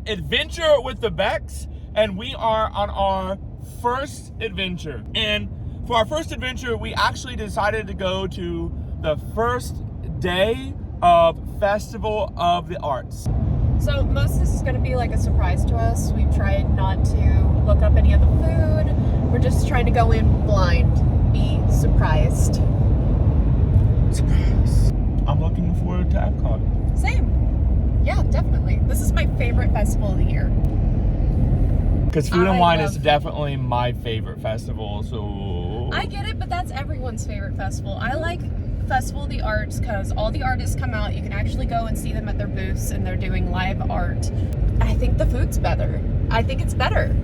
Adventure with the Becks, and we are on our first adventure. And for our first adventure, we actually decided to go to the first day of Festival of the Arts. So most of this is going to be like a surprise to us. We've tried not to look up any of the food. We're just trying to go in blind, be surprised. Surprise. I'm looking forward to Epcot. Same. Yeah, definitely. This is my favorite festival of the year. Because Food and Wine is definitely my favorite festival, so... I get it, but that's everyone's favorite festival. I like Festival of the Arts because all the artists come out. You can actually go and see them at their booths and they're doing live art. I think the food's better. I think it's better.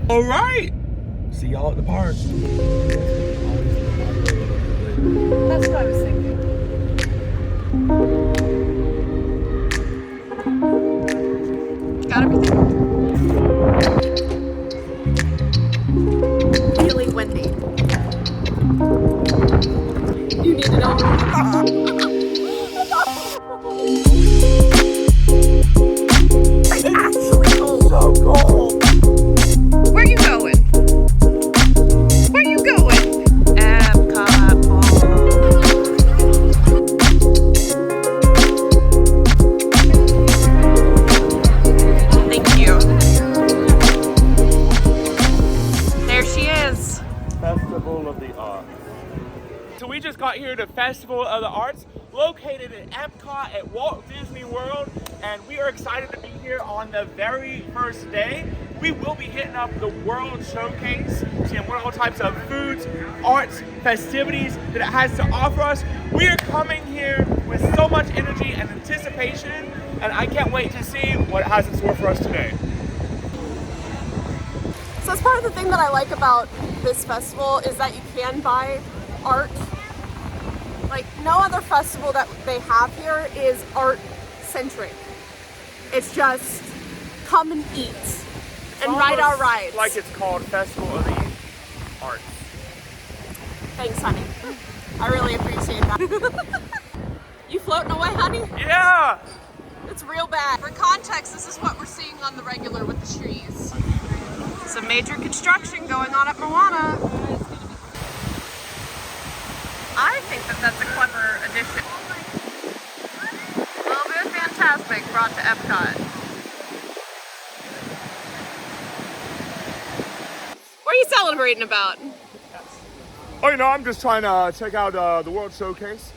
All right. See y'all at the park. That's what I was thinking. Got everything? Really windy. You need to know. It's actually cold. So cold. Where are you going? Where are you going? Epcot. Thank you. There she is. Festival of the Arts. So we just got here to Festival of the Arts, located in Epcot at Walt Disney World, and we are excited to be here on the very first day. We will be hitting up the World Showcase, seeing what all types of foods, arts, festivities that it has to offer us. We are coming here with so much energy and anticipation, and I can't wait to see what it has in store for us today. So that's part of the thing that I like about this festival is that you can buy art. Like no other festival that they have here is art centric. It's just come and eat and ride our rides. Like it's called Festival of the Arts. Thanks, honey. I really appreciate that. You floating away, honey? Yeah! It's real bad. For context, this is what we're seeing on the regular with the trees. Some major construction going on at Moana. I think that that's a clever addition. A little bit of Fantastic brought to Epcot. What are you celebrating about? Oh, you know, I'm just trying to check out the World Showcase.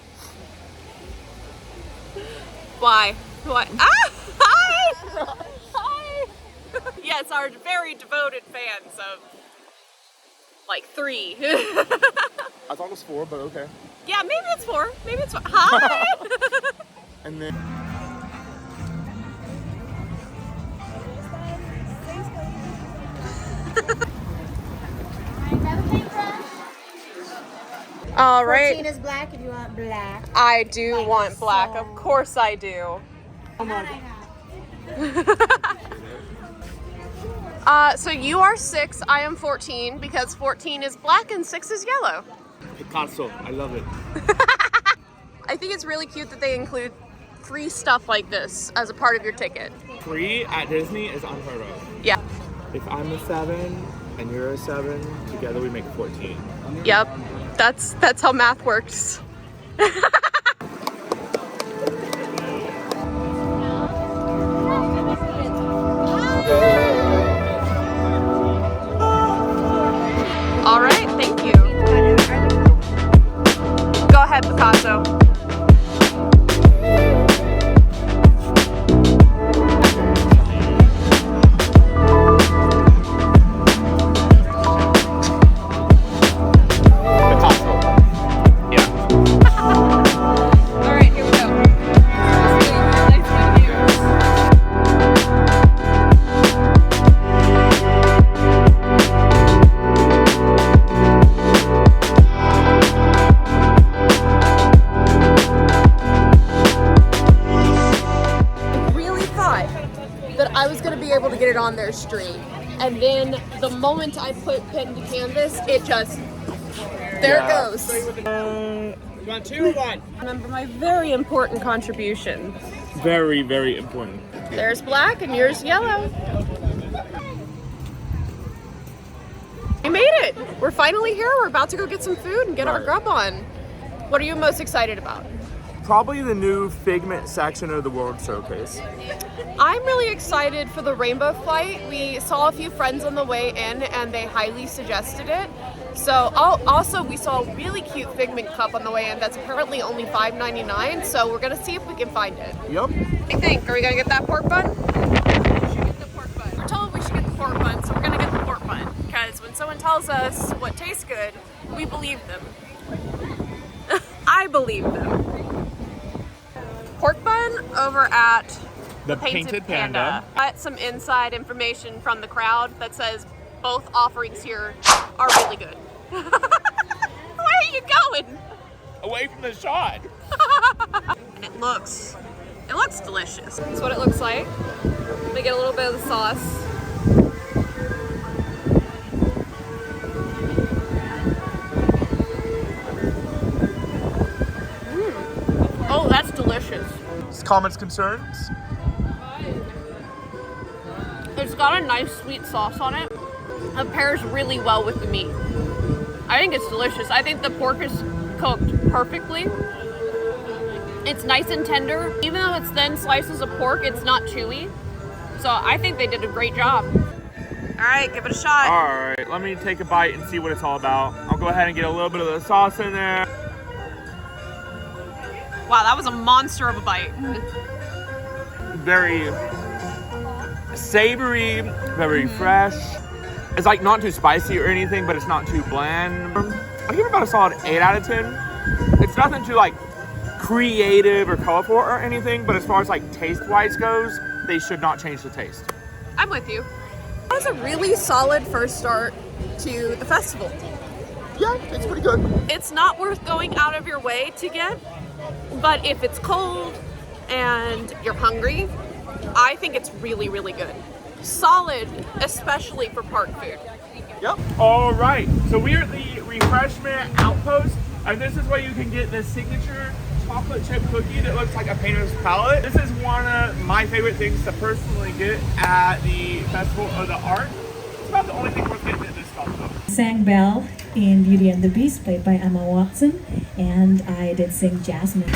Why? What? Ah! Hi! Hi! Yes, our very devoted fans of like 3. I thought it was 4, but okay. Yeah, maybe it's 4. Maybe it's 4. Hi! And then... All right. 14 is black if you want black. I do Like want black. so. Of course I do. So you are 6, I am 14, because 14 is black and 6 is yellow. Picasso, I love it. I think it's really cute that they include free stuff like this as a part of your ticket. Free at Disney is unheard of. Yeah. If I'm a 7 and you're a 7, together we make 14. Yep. That's how math works. All right, thank you. Go ahead, Picasso. Able to get it on their stream, and then the moment I put pen to canvas, it just there it goes. You want 2 or 1? Remember my very important contribution. Very, very important. There's black and yours yellow. We made it. We're finally here. We're about to go get some food and get our grub on. What are you most excited about? Probably the new Figment section of the World Showcase. I'm really excited for the rainbow flight. We saw a few friends on the way in and they highly suggested it. So, also we saw a really cute Figment cup on the way in that's apparently only $5.99. So we're gonna see if we can find it. Yep. What do you think? Are we gonna get that pork bun? We should get the pork bun. We're told we should get the pork bun, so we're gonna get the pork bun. Because when someone tells us what tastes good, we believe them. I believe them. Pork bun over at The Painted Panda. Got some inside information from the crowd that says both offerings here are really good. Where are you going? Away from the shot. And it looks delicious. That's what it looks like. Let me get a little bit of the sauce. Oh, that's delicious. Comments, concerns? It's got a nice sweet sauce on it. It pairs really well with the meat. I think it's delicious. I think the pork is cooked perfectly. It's nice and tender. Even though it's thin slices of pork, it's not chewy. So I think they did a great job. All right, give it a shot. All right, let me take a bite and see what it's all about. I'll go ahead and get a little bit of the sauce in there. Wow, that was a monster of a bite. Very savory, very fresh. It's like not too spicy or anything, but it's not too bland. I give it about a solid 8 out of 10. It's nothing too like creative or colorful or anything, but as far as like taste-wise goes, they should not change the taste. I'm with you. That was a really solid first start to the festival. Yeah, it's pretty good. It's not worth going out of your way to get, but if it's cold and you're hungry, I think it's really, really good. Solid, especially for park food. Yep. All right, so we're at the refreshment outpost, and this is where you can get the signature chocolate chip cookie that looks like a painter's palette. This is one of my favorite things to personally get at the Festival of the Arts. It's about the only thing worth getting at this festival. Sang Belle in Beauty and the Beast, played by Emma Watson, and I did sing Jasmine.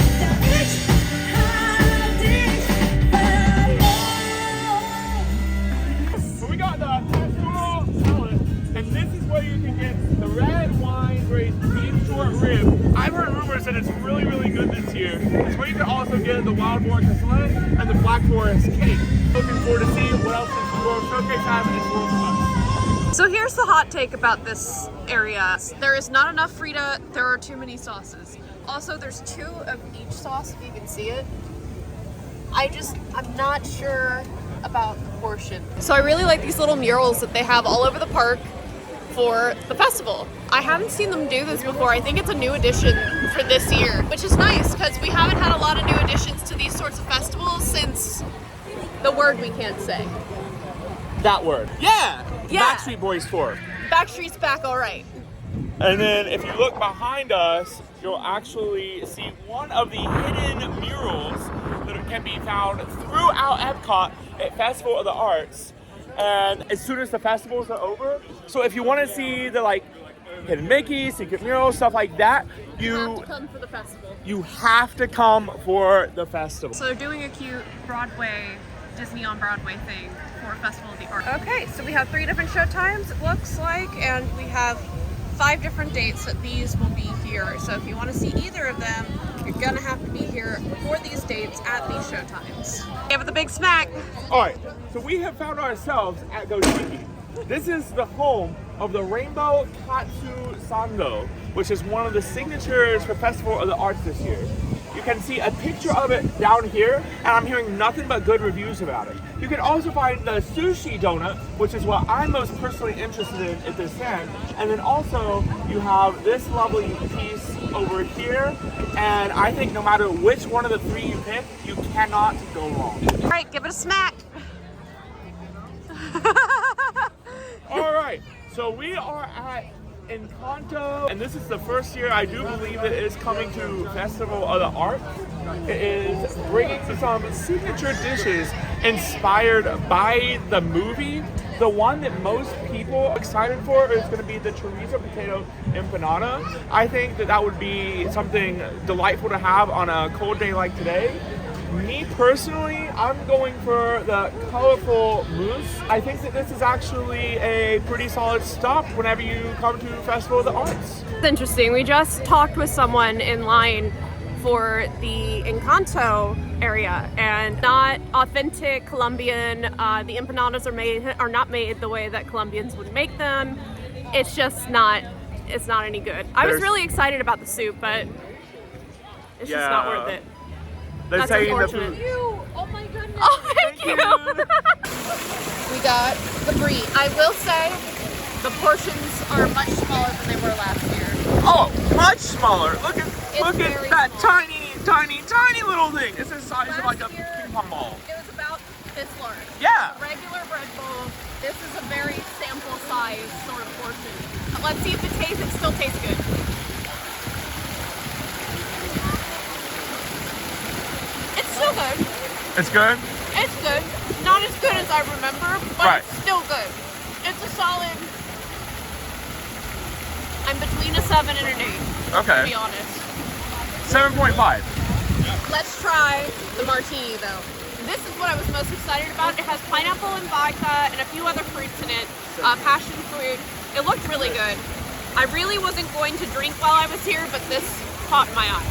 So we got the pastoral salad, and this is where you can get the red wine grade beef short rib. I've heard rumors that it's really, really good this year. It's where you can also get the wild boar cassoulet and the black forest cake. Looking forward to seeing what else this World Showcase has in its world for us. So here's the hot take about this area. There is not enough Frita, there are too many sauces. Also, there's 2 of each sauce, if you can see it. I'm not sure about the portion. So I really like these little murals that they have all over the park for the festival. I haven't seen them do this before. I think it's a new addition for this year, which is nice because we haven't had a lot of new additions to these sorts of festivals since the word we can't say. That word. Yeah! Yeah. Backstreet Boys tour. Backstreet's back, all right. And then if you look behind us, you'll actually see one of the hidden murals that can be found throughout Epcot at Festival of the Arts. And as soon as the festivals are over, so if you want to see the like hidden Mickey, secret murals, stuff like that, You have to come for the festival. You have to come for the festival. So they're doing a cute Broadway, Disney on Broadway thing for Festival of the Arts. Okay, so we have 3 different show times, it looks like, and we have 5 different dates that these will be here. So if you want to see either of them, you're gonna have to be here for these dates at these show times. Give it the big smack. All right, so we have found ourselves at Goth. This is the home of the Rainbow Katsu Sando, which is one of the signatures for Festival of the Arts this year. You can see a picture of it down here, and I'm hearing nothing but good reviews about it. You can also find the sushi donut, which is what I'm most personally interested in at this stand. And then also you have this lovely piece over here, and I think no matter which one of the 3 you pick, you cannot go wrong. All right, give it a smack. All right, so we are at Encanto, and this is the first year I do believe that it is coming to Festival of the Arts. It is bringing some signature dishes inspired by the movie. The one that most people are excited for is going to be the chorizo potato empanada. I think that that would be something delightful to have on a cold day like today. Me personally, I'm going for the colorful mousse. I think that this is actually a pretty solid stop whenever you come to Festival of the Arts. It's interesting. We just talked with someone in line for the Encanto area, and not authentic Colombian. The empanadas are not made the way that Colombians would make them. It's just not. It's not any good. I was really excited about the soup, but it's just not worth it. They're That's saying unfortunate. Oh my goodness. Oh, thank you. We got the brie. I will say the portions are much smaller than they were last year. Oh, much smaller. Look at very that small. tiny little thing. It's the size of like a Last year, ping pong ball. It was about this large. Yeah. A regular bread bowl. This is a very sample size sort of portion. Let's see if it still tastes good. It's still good. It's good? It's good. Not as good as I remember, but Right. it's still good. It's a solid. I'm between a 7 and an 8, to Okay. be honest. 7.5. Let's try the martini though. This is what I was most excited about. It has pineapple and vodka and a few other fruits in it. Passion fruit. It looked really good. I really wasn't going to drink while I was here, but this caught my eye.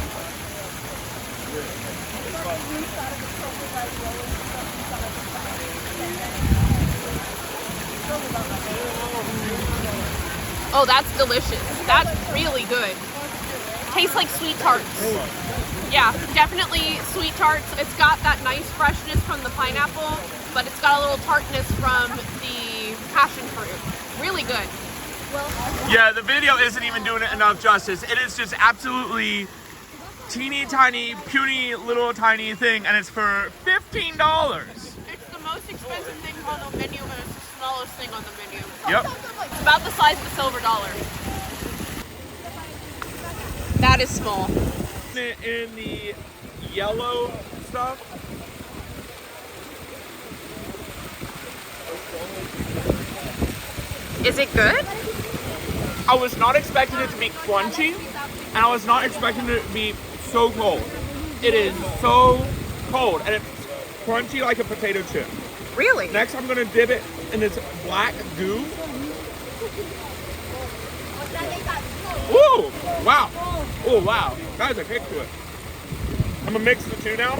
Oh, that's delicious. That's really good. Tastes like sweet tarts. Yeah, definitely sweet tarts. It's got that nice freshness from the pineapple, but it's got a little tartness from the passion fruit. Really good. Yeah, the video isn't even doing it enough justice. It is just absolutely teeny tiny, puny, little tiny thing, and it's for $15. It's the most expensive thing on the menu, but it's the smallest thing on the menu. Yep. It's about the size of a silver dollar. That is small. In the yellow stuff. Is it good? I was not expecting it to be crunchy, and I was not expecting it to be so cold. It is so cold, and it's crunchy like a potato chip. Really? Next, I'm gonna dip it in this black goo. Woo! Wow! Oh wow! That has a kick to it. I'm gonna mix the two now,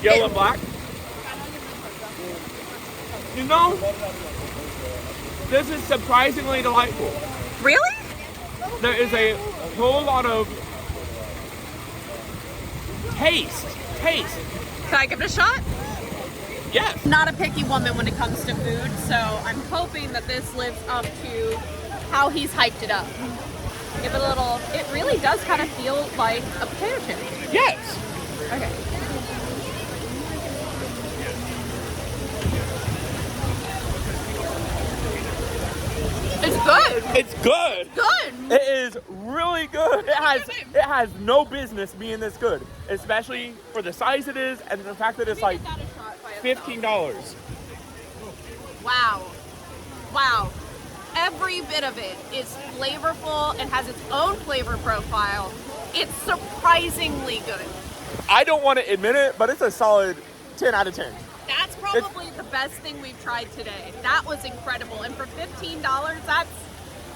yellow and black. You know, this is surprisingly delightful. Really? There is a whole lot of taste. Can I give it a shot? Yes. Not a picky woman when it comes to food, so I'm hoping that this lives up to how he's hyped it up. Give it a little. It really does kind of feel like a potato chip. Yes. Okay. It's good. It's good. Good. It is really good. It has no business being this good, especially for the size it is and the fact that it's like $15. Wow. Wow. Every bit of it is flavorful and has its own flavor profile. It's surprisingly good. I don't want to admit it, but it's a solid 10 out of 10. That's probably the best thing we've tried today. That was incredible. And for $15, that's,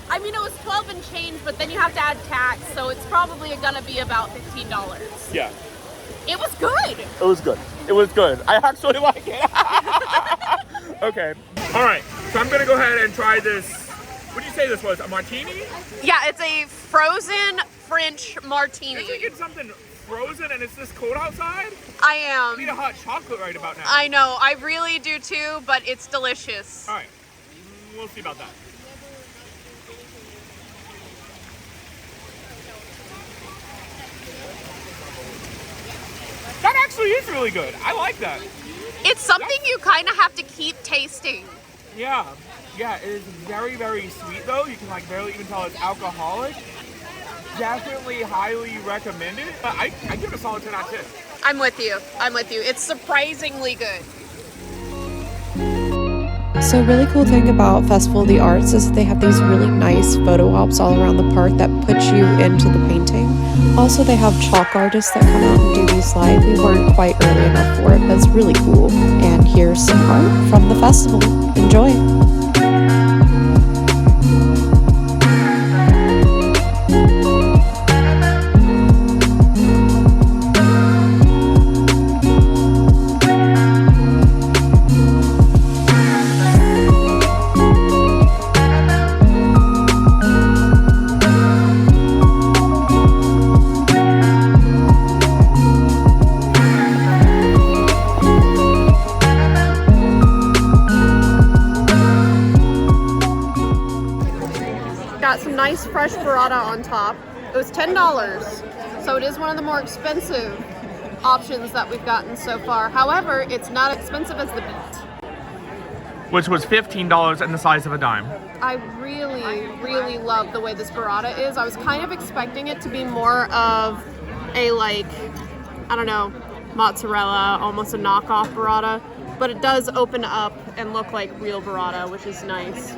I mean, it was 12 and change, but then you have to add tax, so it's probably gonna be about $15. Yeah. It was good. It was good. It was good. I actually like it. Okay. All right. So I'm going to go ahead and try this. What did you say this was? A martini? Yeah, it's a frozen French martini. You're thinking something frozen and it's this cold outside? I I need a am. hot chocolate right about now. I know. I really do too, but it's delicious. All right. We'll see about that. That actually is really good. I like that. It's something you kind of have to keep tasting. Yeah. Yeah, it is very, very sweet though. You can like barely even tell it's alcoholic. Definitely highly recommend it. But I give it a solid 10 out of 10. I'm with you. It's surprisingly good. So a really cool thing about Festival of the Arts is that they have these really nice photo ops all around the park that put you into the painting. Also, they have chalk artists that come out and do these live. We weren't quite early enough for it, but it's really cool. And here's some art from the festival. Enjoy! Got some nice fresh burrata on top. It was $10, so it is one of the more expensive options that we've gotten so far. However, it's not expensive as the meat. Which was $15 and the size of a dime. I really love the way this burrata is. I was kind of expecting it to be more of a, like, I don't know, mozzarella, almost a knockoff burrata, but it does open up and look like real burrata, which is nice.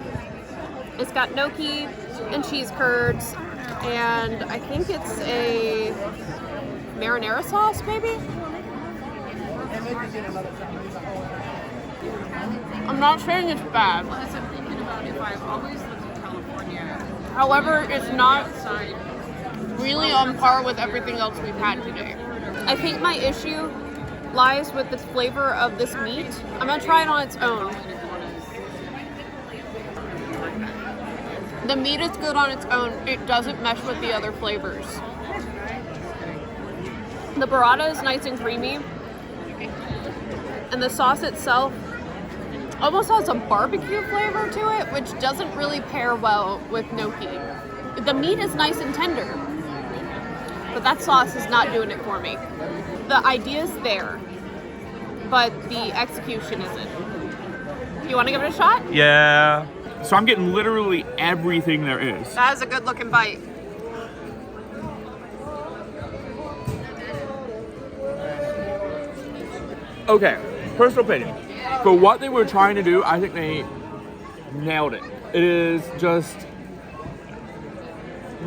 It's got gnocchi and cheese curds, and I think it's a marinara sauce, maybe? I'm not saying it's bad. I'm thinking about if I've always lived in California. However, it's not really on par with everything else we've had today. I think my issue lies with the flavor of this meat. I'm gonna try it on its own. The meat is good on its own. It doesn't mesh with the other flavors. The burrata is nice and creamy. And the sauce itself almost has a barbecue flavor to it, which doesn't really pair well with gnocchi. The meat is nice and tender, but that sauce is not doing it for me. The idea's there, but the execution isn't. You want to give it a shot? Yeah. So I'm getting literally everything there is. That is a good looking bite. Okay, personal opinion. For what they were trying to do, I think they nailed it. It is just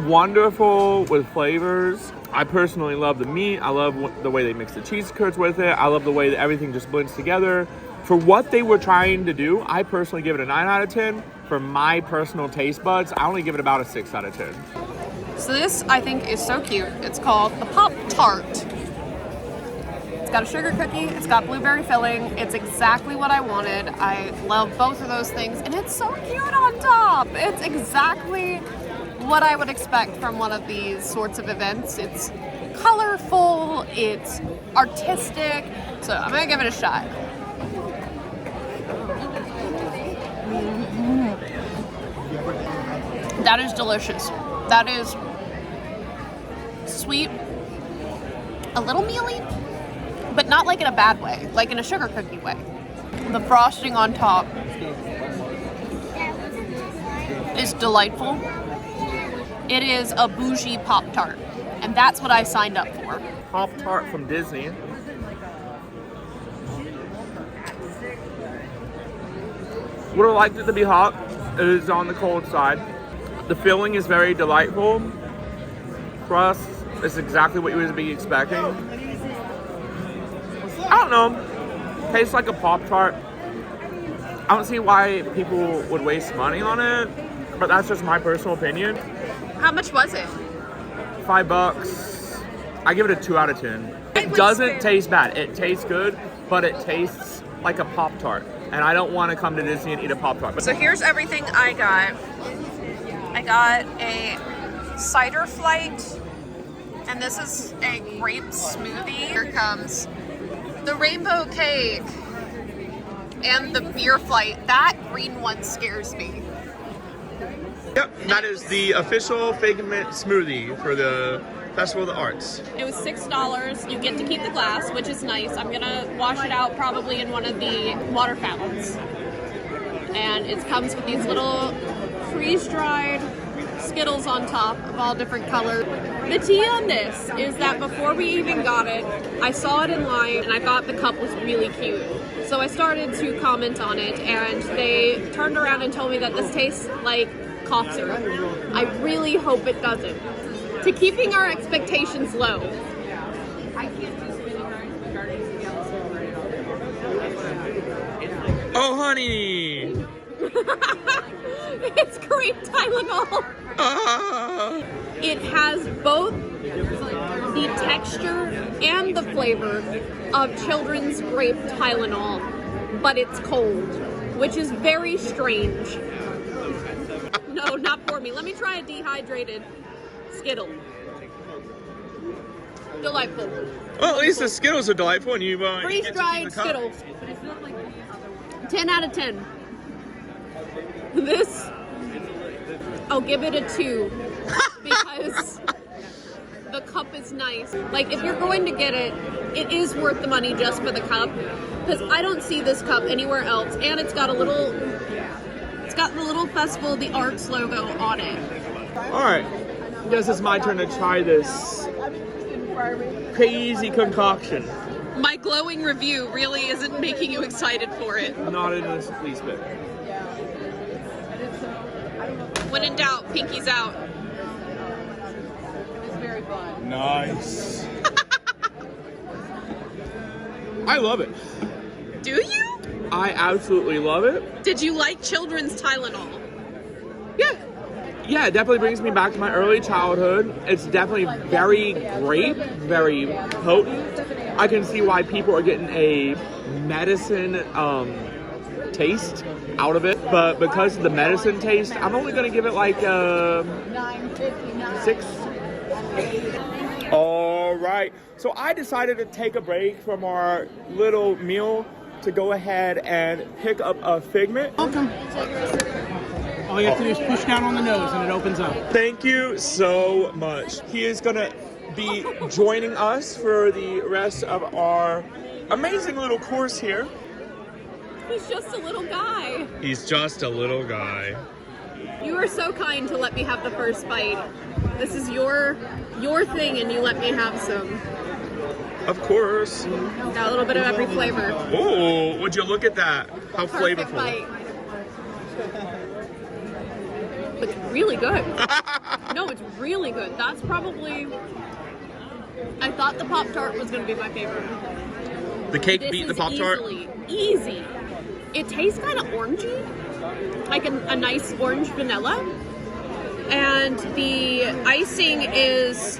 wonderful with flavors. I personally love the meat. I love the way they mix the cheese curds with it. I love the way that everything just blends together. For what they were trying to do, I personally give it a 9 out of 10. For my personal taste buds, I only give it about a 6 out of 10. So this, I think, is so cute. It's called the Pop Tart. It's got a sugar cookie, it's got blueberry filling. It's exactly what I wanted. I love both of those things, and it's so cute on top. It's exactly what I would expect from one of these sorts of events. It's colorful, it's artistic, so I'm gonna give it a shot. That is delicious. That is sweet, a little mealy, but not like in a bad way, like in a sugar cookie way. The frosting on top is delightful. It is a bougie Pop-Tart, and that's what I signed up for. Pop-Tart from Disney. Would have liked it to be hot. It is on the cold side. The filling is very delightful. Crust is exactly what you would be expecting. I don't know. Tastes like a Pop-Tart. I don't see why people would waste money on it, but that's just my personal opinion. How much was it? $5. I give it a 2 out of 10. It doesn't taste bad. It tastes good, but it tastes like a Pop-Tart. And I don't want to come to Disney and eat a Pop-Tart. So here's everything I got. I got a cider flight, and this is a grape smoothie. Here comes the rainbow cake and the beer flight. That green one scares me. Yep, that is the official Figment smoothie for the Festival of the Arts. It was $6. You get to keep the glass, which is nice. I'm gonna wash it out probably in one of the water fountains. And it comes with these little freeze-dried Skittles on top of all different colors. The tea on this is that before we even got it, I saw it in line and I thought the cup was really cute. So I started to comment on it, and they turned around and told me that this tastes like cough syrup. I really hope it doesn't. To keeping our expectations low. Oh, honey! It's grape Tylenol. It has both the texture and the flavor of children's grape Tylenol, but it's cold, which is very strange. No, not for me. Let me try a dehydrated Skittle. Delightful. Well, at least the Skittles are delightful, and you freeze-dried Skittles. 10 out of 10. This, I'll give it a 2 because the cup is nice. Like, if you're going to get it, it is worth the money just for the cup, because I don't see this cup anywhere else, and it's got the little Festival of the Arts logo on it. All right, I guess it's my turn to try this crazy concoction. My glowing review really isn't making you excited for it. Not in the least bit. When in doubt, pinkies out. Nice. I love it. Do you? I absolutely love it. Did you like children's Tylenol? Yeah. Yeah, it definitely brings me back to my early childhood. It's definitely very grape, very potent. I can see why people are getting a medicine taste out of it, but because of the medicine taste, I'm only gonna give it like 6. All right, so I decided to take a break from our little meal to go ahead and pick up a Figment. Welcome. All you have to do is push down on the nose and it opens up. Thank you so much. He is gonna be joining us for the rest of our amazing little course here. He's just a little guy. He's just a little guy. You are so kind to let me have the first bite. This is your thing, and you let me have some. Of course. Got a little bit of every flavor. Oh, would you look at that? How Perfect flavorful. bite. It's really good. No, it's really good. That's probably... I thought the Pop-Tart was going to be my favorite. The cake This beat the is Pop-Tart? Easy. It tastes kind of orangey. Like a nice orange vanilla. And the icing is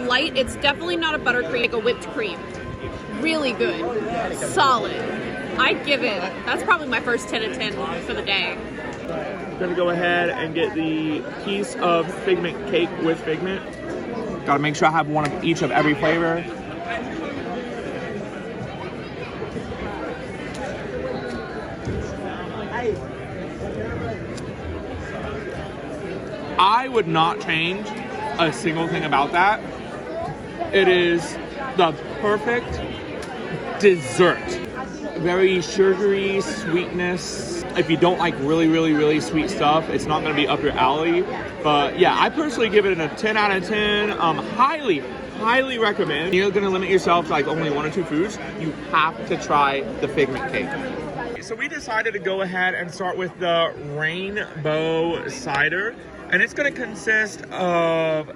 light. It's definitely not a buttercream, like a whipped cream. Really good. Solid. I'd give it, that's probably my first 10 of 10 for the day. I'm gonna go ahead and get the piece of Figment cake with Figment. Gotta make sure I have one of each of every flavor. I would not change a single thing about that. It is the perfect dessert. Very sugary sweetness. If you don't like really sweet stuff, it's not gonna be up your alley. But yeah, I personally give it a 10 out of 10. Highly recommend. If you're gonna limit yourself to like only 1 or 2 foods, you have to try the Figment cake. So we decided to go ahead and start with the rainbow cider. And it's gonna consist of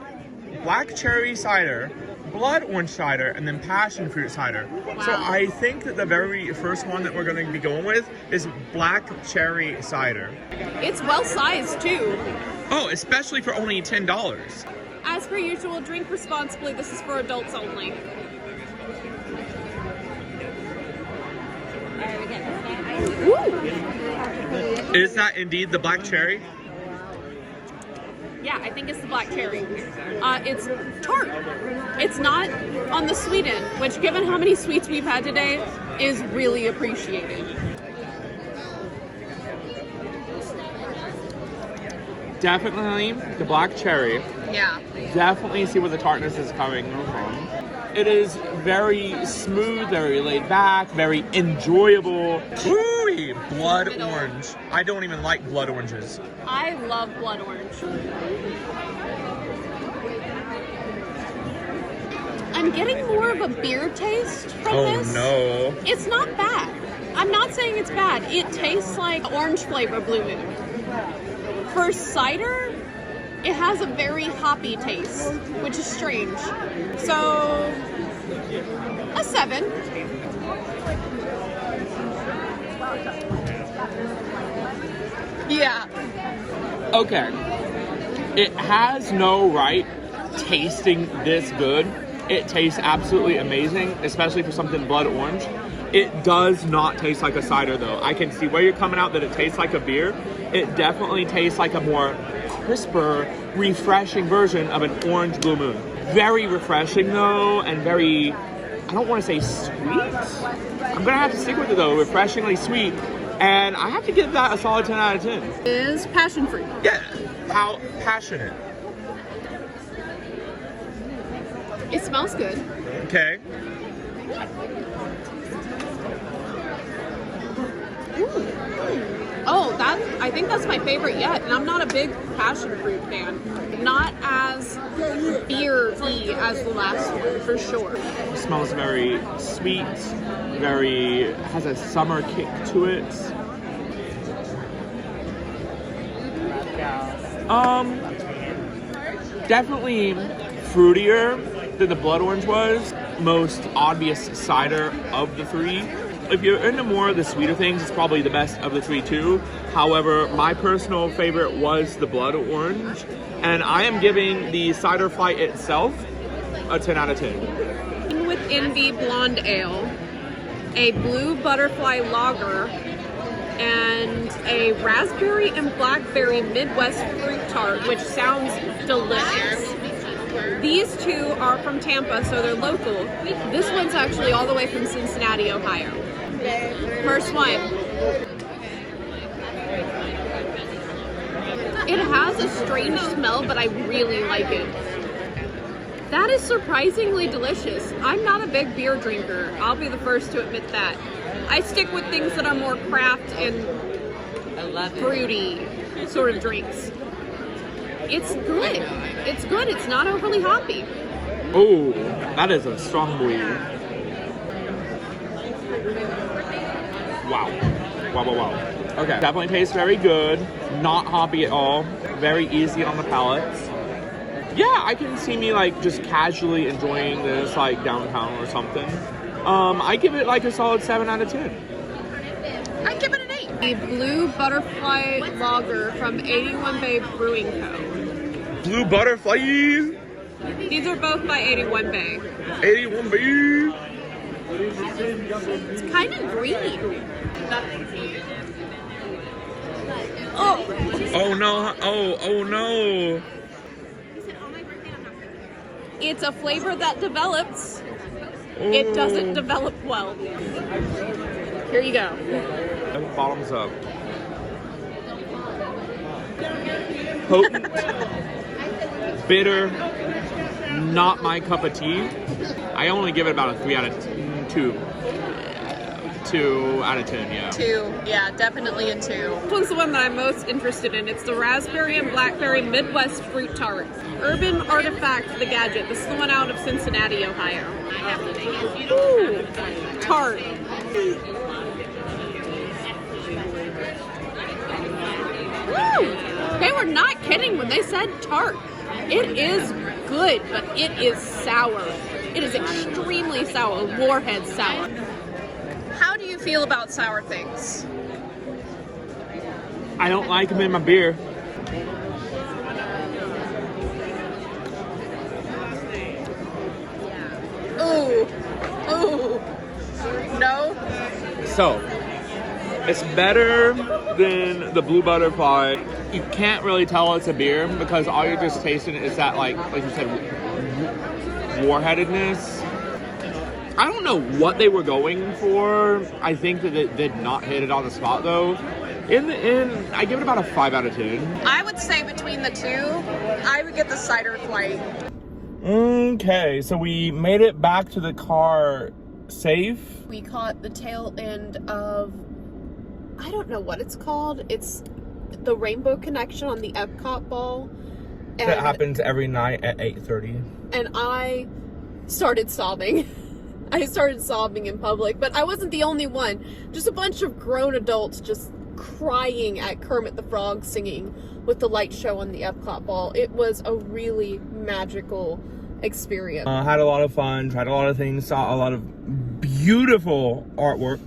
black cherry cider, blood orange cider, and then passion fruit cider. Wow. So I think that the very first one that we're gonna be going with is black cherry cider. It's well sized too. Oh, especially for only $10. As per usual, drink responsibly. This is for adults only. Ooh. Is that indeed the black cherry? Yeah, I think it's the black cherry. It's tart. It's not on the sweet end, which given how many sweets we've had today, is really appreciated. Definitely the black cherry. Yeah. Definitely see where the tartness is coming from. It is very smooth, very laid back, very enjoyable. Ooh, blood orange. I don't even like blood oranges. I love blood orange. I'm getting more of a beer taste from this. Oh no. It's not bad. I'm not saying it's bad. It tastes like orange flavor Blue Moon. For cider, it has a very hoppy taste, which is strange. So, a 7. Yeah. Okay. It has no right tasting this good. It tastes absolutely amazing, especially for something blood orange. It does not taste like a cider though. I can see where you're coming out that it tastes like a beer. It definitely tastes like a more crisper, refreshing version of an orange Blue Moon. Very refreshing though, and very, I don't want to say sweet. I'm gonna have to stick with it though, refreshingly sweet. And I have to give that a solid 10 out of 10. Is passion fruit. Yeah, how passionate. It smells good. Okay. Oh, I think that's my favorite yet, and I'm not a big passion fruit fan. Not as beer-y as the last one, for sure. It smells very sweet, has a summer kick to it. Definitely fruitier than the blood orange was. Most obvious cider of the three. If you're into more of the sweeter things, it's probably the best of the three too. However, my personal favorite was the blood orange, and I am giving the cider flight itself a 10 out of 10. With Envy Blonde Ale, a Blue Butterfly Lager, and a Raspberry and Blackberry Midwest Fruit Tart, which sounds delicious. These two are from Tampa, so they're local. This one's actually all the way from Cincinnati, Ohio. First one. It has a strange smell, but I really like it. That is surprisingly delicious. I'm not a big beer drinker. I'll be the first to admit that. I stick with things that are more craft and fruity sort of drinks. It's good. It's good. It's not overly hoppy. Oh, that is a strong boy. Wow. Wow. Okay. Definitely tastes very good. Not hoppy at all. Very easy on the palate. Yeah, I can see me like just casually enjoying this like downtown or something. I give it like a solid 7 out of 10. I give it an 8. The Blue Butterfly Lager from 81 Bay Brewing Co. Blue Butterfly. These are both by 81 Bay. 81 Bay. It's kind of green. Oh no. Oh no. It's a flavor that develops. It doesn't develop well. Here you go. Bottoms up. Potent. Bitter. Not my cup of tea. I only give it about a 3 out of 2. 2 out of 10, yeah. 2, yeah, definitely a 2. This one's the one that I'm most interested in. It's the Raspberry and Blackberry Midwest Fruit Tart. Urban Artifact, the gadget. This is the one out of Cincinnati, Ohio. Ooh, tart. Woo! They were not kidding when they said tart. It is good, but it is sour. It is extremely sour, warhead sour. How do you feel about sour things? I don't like them in my beer. Ooh. No? So, it's better than the Blue Butterfly. You can't really tell it's a beer because all you're just tasting is that, like you said, warheadedness. I don't know what they were going for. I think that it did not hit it on the spot, though. In the end, I give it about a 5 out of 10. I would say between the two, I would get the cider flight. Okay, so we made it back to the car safe. We caught the tail end of, I don't know what it's called. It's the Rainbow Connection on the Epcot ball. And, that happens every night at 8:30. And I started sobbing. I started sobbing in public, but I wasn't the only one. Just a bunch of grown adults just crying at Kermit the Frog singing with the light show on the Epcot ball. It was a really magical experience. Had a lot of fun, tried a lot of things, saw a lot of beautiful artwork.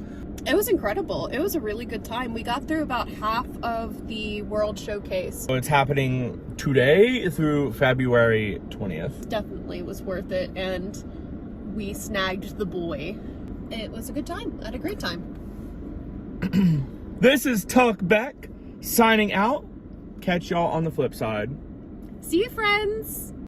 It was incredible. It was a really good time. We got through about half of the World Showcase. So it's happening today through February 20th. Definitely was worth it, and we snagged the boy. It was a good time. I had a great time. This is Tuck Beck signing out. Catch y'all on the flip side. See you, friends.